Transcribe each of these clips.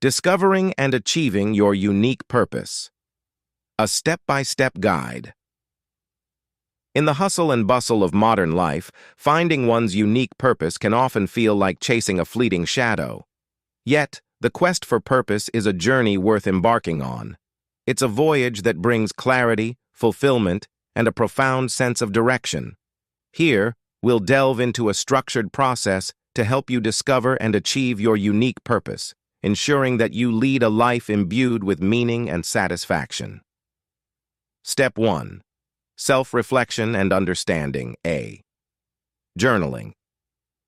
Discovering and achieving your unique purpose. A step-by-step guide. In the hustle and bustle of modern life, finding one's unique purpose can often feel like chasing a fleeting shadow. Yet, the quest for purpose is a journey worth embarking on. It's a voyage that brings clarity, fulfillment, and a profound sense of direction. Here, we'll delve into a structured process to help you discover and achieve your unique purpose, ensuring that you lead a life imbued with meaning and satisfaction. Step 1. Self-reflection and understanding. A. Journaling.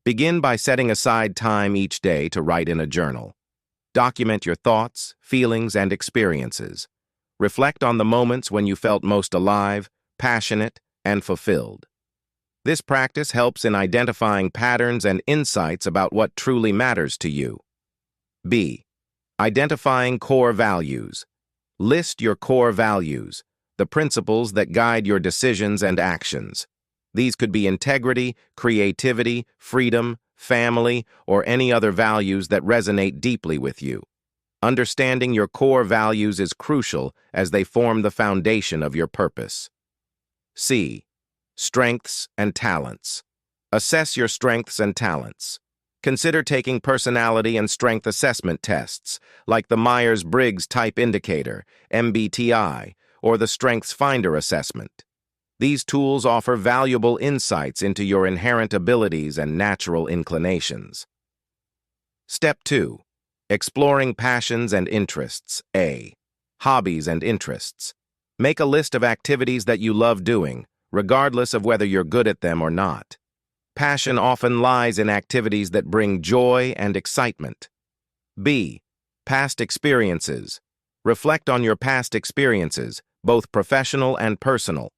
Begin by setting aside time each day to write in a journal. Document your thoughts, feelings, and experiences. Reflect on the moments when you felt most alive, passionate, and fulfilled. This practice helps in identifying patterns and insights about what truly matters to you. B. Identifying core values. List your core values, the principles that guide your decisions and actions. These could be integrity, creativity, freedom, family, or any other values that resonate deeply with you. Understanding your core values is crucial as they form the foundation of your purpose. C. Strengths and talents. Assess your strengths and talents. Consider taking personality and strength assessment tests, like the Myers-Briggs Type Indicator, MBTI, or the Strengths Finder assessment. These tools offer valuable insights into your inherent abilities and natural inclinations. Step 2. Exploring passions and interests. A. Hobbies and interests. Make a list of activities that you love doing, regardless of whether you're good at them or not. Passion often lies in activities that bring joy and excitement. B. Past experiences. Reflect on your past experiences, both professional and personal.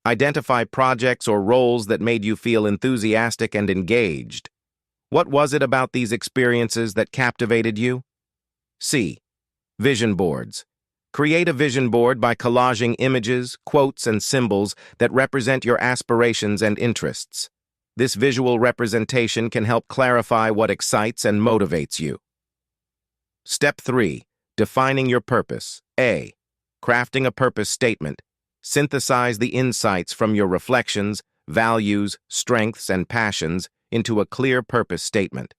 Identify projects or roles that made you feel enthusiastic and engaged. What was it about these experiences that captivated you? C. Vision boards. Create a vision board by collaging images, quotes, and symbols that represent your aspirations and interests. This visual representation can help clarify what excites and motivates you. Step 3. Defining your purpose. A. Crafting a purpose statement. Synthesize the insights from your reflections, values, strengths, and passions into a clear purpose statement.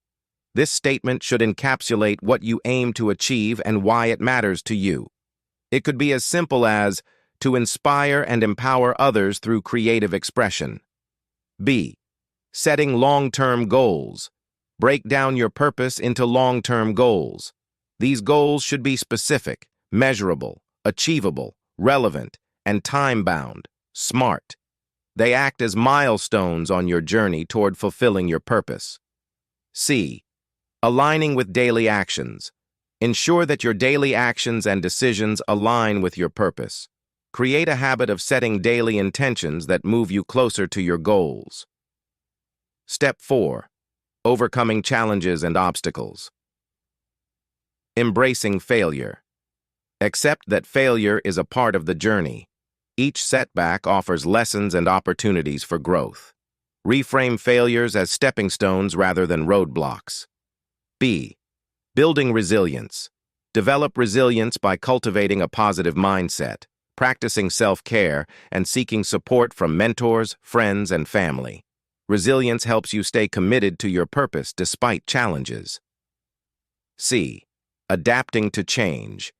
This statement should encapsulate what you aim to achieve and why it matters to you. It could be as simple as to inspire and empower others through creative expression. B. Setting long-term goals. Break down your purpose into long-term goals. These goals should be specific, measurable, achievable, relevant, and time-bound. SMART. They act as milestones on your journey toward fulfilling your purpose. C. Aligning with daily actions. Ensure that your daily actions and decisions align with your purpose. Create a habit of setting daily intentions that move you closer to your goals. Step 4. Overcoming challenges and obstacles. Embracing failure. Accept that failure is a part of the journey. Each setback offers lessons and opportunities for growth. Reframe failures as stepping stones rather than roadblocks. B. Building resilience. Develop resilience by cultivating a positive mindset, practicing self-care, and seeking support from mentors, friends, and family. Resilience helps you stay committed to your purpose despite challenges. C. Adapting to change.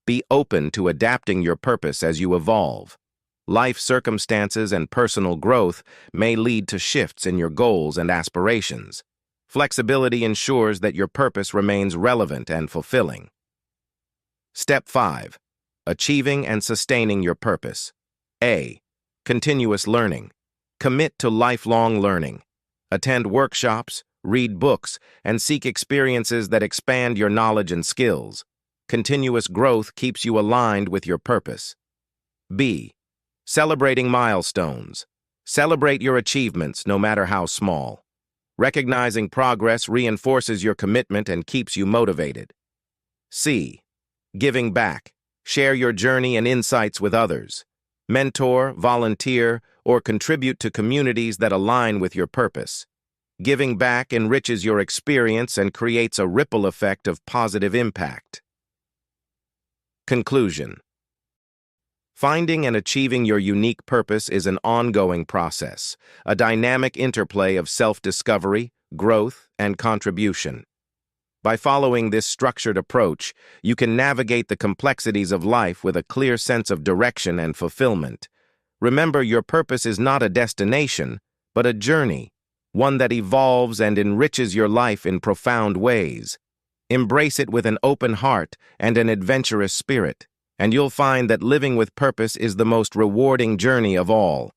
Be open to adapting your purpose as you evolve. Life circumstances and personal growth may lead to shifts in your goals and aspirations. Flexibility ensures that your purpose remains relevant and fulfilling. Step 5. Achieving and sustaining your purpose. A. Continuous learning. Commit to lifelong learning. Attend workshops, read books, and seek experiences that expand your knowledge and skills. Continuous growth keeps you aligned with your purpose. B. Celebrating milestones. Celebrate your achievements, no matter how small. Recognizing progress reinforces your commitment and keeps you motivated. C. Giving back. Share your journey and insights with others. Mentor, volunteer, or contribute to communities that align with your purpose. Giving back enriches your experience and creates a ripple effect of positive impact. Conclusion. Finding and achieving your unique purpose is an ongoing process, a dynamic interplay of self-discovery, growth, and contribution. By following this structured approach, you can navigate the complexities of life with a clear sense of direction and fulfillment. Remember, your purpose is not a destination, but a journey, one that evolves and enriches your life in profound ways. Embrace it with an open heart and an adventurous spirit, and you'll find that living with purpose is the most rewarding journey of all.